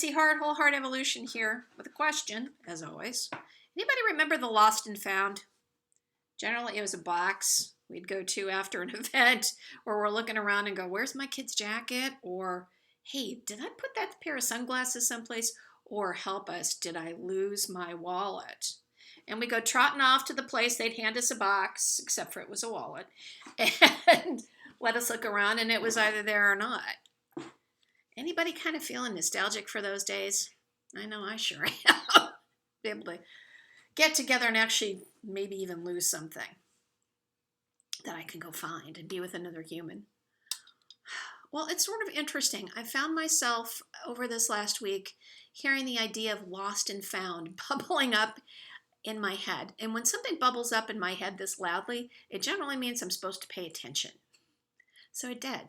Nancy Hart, Whole Heart Evolution here with a question, as always. Anybody remember the Lost and Found? Generally, it was a box we'd go to after an event where we're looking around and go, where's my kid's jacket? Or, hey, did I put that pair of sunglasses someplace? Or help us, did I lose my wallet? And we go trotting off to the place. They'd hand us a box, except for it was a wallet, and let us look around, and it was either there or not. Anybody kind of feeling nostalgic for those days? I know I sure am. Be able to get together and actually maybe even lose something that I can go find and be with another human. Well, it's sort of interesting. I found myself over this last week hearing the idea of lost and found bubbling up in my head. And when something bubbles up in my head this loudly, it generally means I'm supposed to pay attention. So I did.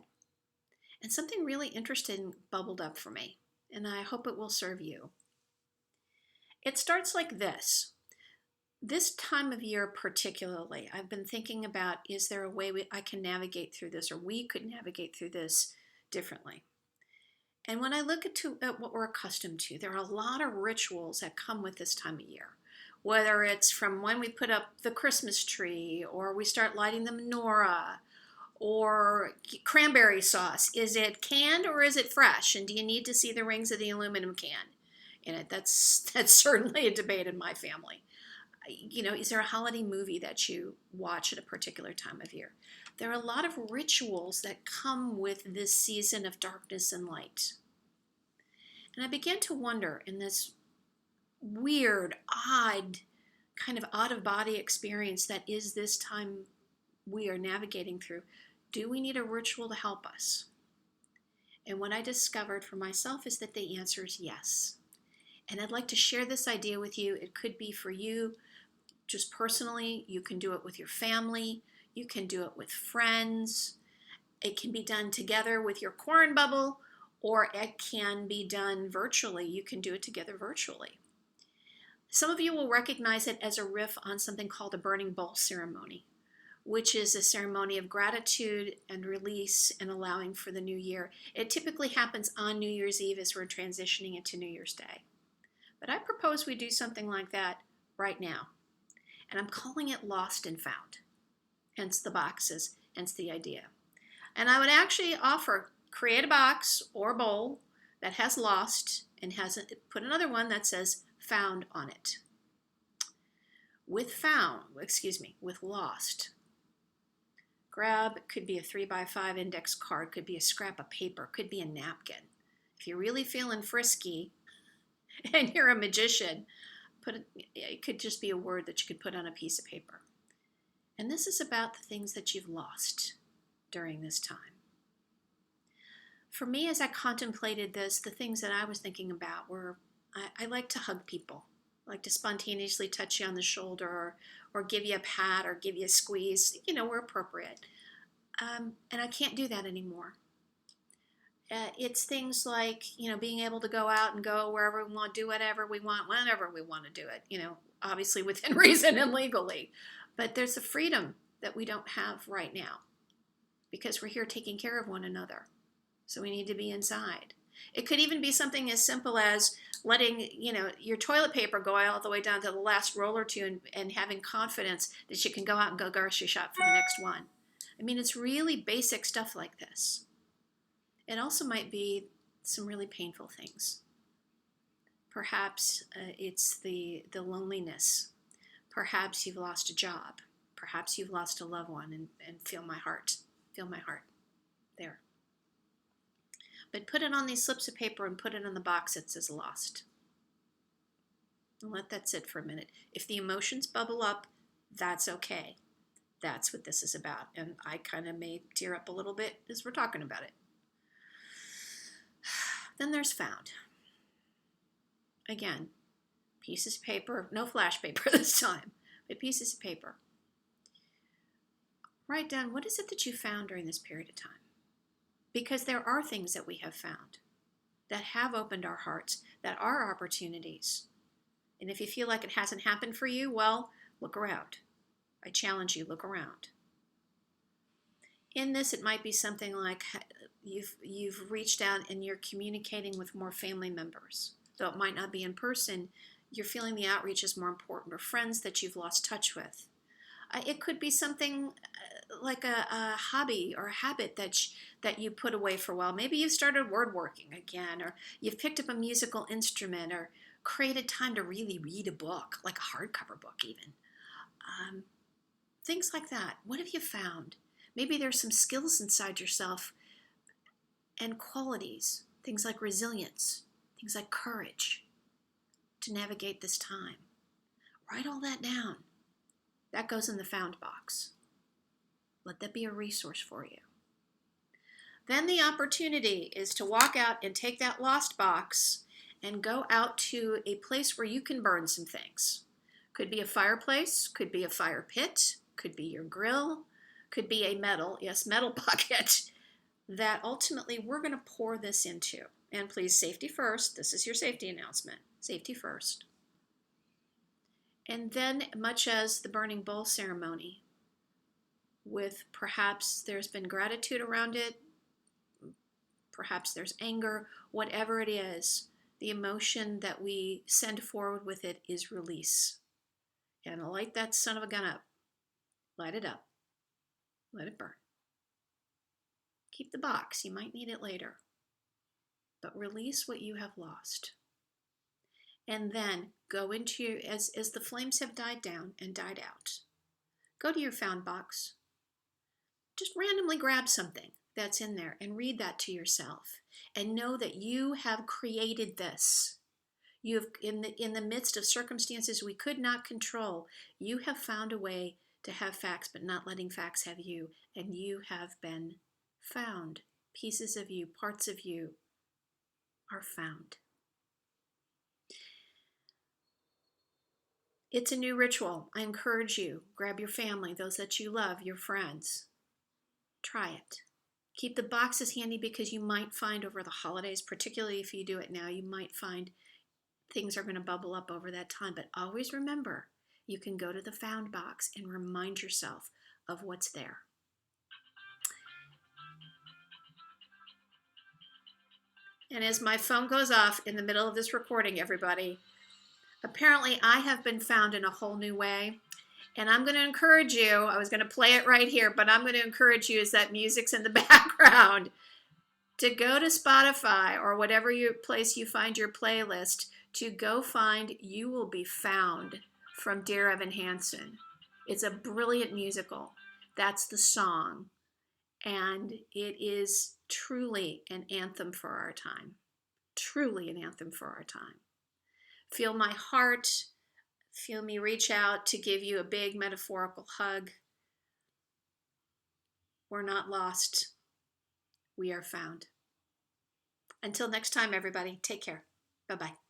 And something really interesting bubbled up for me, and I hope it will serve you. It starts like this. This time of year particularly, I've been thinking about, is there a way I can navigate through this, or we could navigate through this differently? And when I look at what we're accustomed to, there are a lot of rituals that come with this time of year. Whether it's from when we put up the Christmas tree, or we start lighting the menorah, or cranberry sauce. Is it canned or is it fresh? And do you need to see the rings of the aluminum can in it? That's certainly a debate in my family. Is there a holiday movie that you watch at a particular time of year? There are a lot of rituals that come with this season of darkness and light. And I began to wonder, in this weird, odd, kind of out-of-body experience that is this time we are navigating through, do we need a ritual to help us? And what I discovered for myself is that the answer is yes. And I'd like to share this idea with you. It could be for you just personally. You can do it with your family. You can do it with friends. It can be done together with your corn bubble, or it can be done virtually. You can do it together virtually. Some of you will recognize it as a riff on something called a burning bowl ceremony, which is a ceremony of gratitude and release and allowing for the new year. It typically happens on New Year's Eve as we're transitioning into New Year's Day. But I propose we do something like that right now. And I'm calling it Lost and Found, hence the boxes, hence the idea. And I would actually offer, create a box or bowl that has lost and put another one that says found on it. With lost, grab, could be a 3x5 index card, could be a scrap of paper, could be a napkin. If you're really feeling frisky and you're a magician, it could just be a word that you could put on a piece of paper. And this is about the things that you've lost during this time. For me, as I contemplated this, the things that I was thinking about were, I like to hug people. I like to spontaneously touch you on the shoulder, or give you a pat, or give you a squeeze, where appropriate. And I can't do that anymore. It's things like, being able to go out and go wherever we want, do whatever we want, whenever we want to do it, obviously within reason and legally. But there's a freedom that we don't have right now because we're here taking care of one another. So we need to be inside. It could even be something as simple as letting, your toilet paper go all the way down to the last roll or two, and having confidence that you can go out and go grocery shop for the next one. I mean, it's really basic stuff like this. It also might be some really painful things. Perhaps it's the loneliness. Perhaps you've lost a job. Perhaps you've lost a loved one, and feel my heart there. But put it on these slips of paper and put it in the box that says lost. And let that sit for a minute. If the emotions bubble up, that's okay. That's what this is about. And I kind of may tear up a little bit as we're talking about it. Then there's found. Again, pieces of paper, no flash paper this time, but pieces of paper. Write down, what is it that you found during this period of time? Because there are things that we have found that have opened our hearts, that are opportunities. And if you feel like it hasn't happened for you, well, look around. I challenge you, look around. In this, it might be something like you've reached out and you're communicating with more family members. Though it might not be in person, you're feeling the outreach is more important, or friends that you've lost touch with. It could be something like a hobby or a habit that you put away for a while. Maybe you've started woodworking again, or you've picked up a musical instrument, or created time to really read a book, like a hardcover book even. Things like that. What have you found? Maybe there's some skills inside yourself and qualities, things like resilience, things like courage to navigate this time. Write all that down. That goes in the found box. Let that be a resource for you. Then the opportunity is to walk out and take that lost box and go out to a place where you can burn some things. Could be a fireplace, could be a fire pit, could be your grill, could be a metal bucket that ultimately we're going to pour this into. And please, safety first. This is your safety announcement. Safety first. And then, much as the burning bowl ceremony, with perhaps there's been gratitude around it, perhaps there's anger, whatever it is, the emotion that we send forward with it is release. And light that son of a gun up. Light it up. Let it burn. Keep the box. You might need it later. But release what you have lost. And then go into, as the flames have died down and died out, go to your found box. Just randomly grab something that's in there and read that to yourself. And know that you have created this. You have, in the midst of circumstances we could not control, you have found a way to have facts, but not letting facts have you. And you have been found. Pieces of you, parts of you are found. It's a new ritual. I encourage you. Grab your family, those that you love, your friends. Try it. Keep the boxes handy because you might find over the holidays, particularly if you do it now, you might find things are going to bubble up over that time. But always remember, you can go to the found box and remind yourself of what's there. And as my phone goes off in the middle of this recording, everybody, apparently I have been found in a whole new way. And I'm going to encourage you, I was going to play it right here, but I'm going to encourage you as that music's in the background to go to Spotify or whatever place you find your playlist, to go find You Will Be Found from Dear Evan Hansen. It's a brilliant musical. That's the song. And it is truly an anthem for our time. Truly an anthem for our time. Feel my heart. Feel me reach out to give you a big metaphorical hug. We're not lost. We are found. Until next time, everybody, take care. Bye-bye.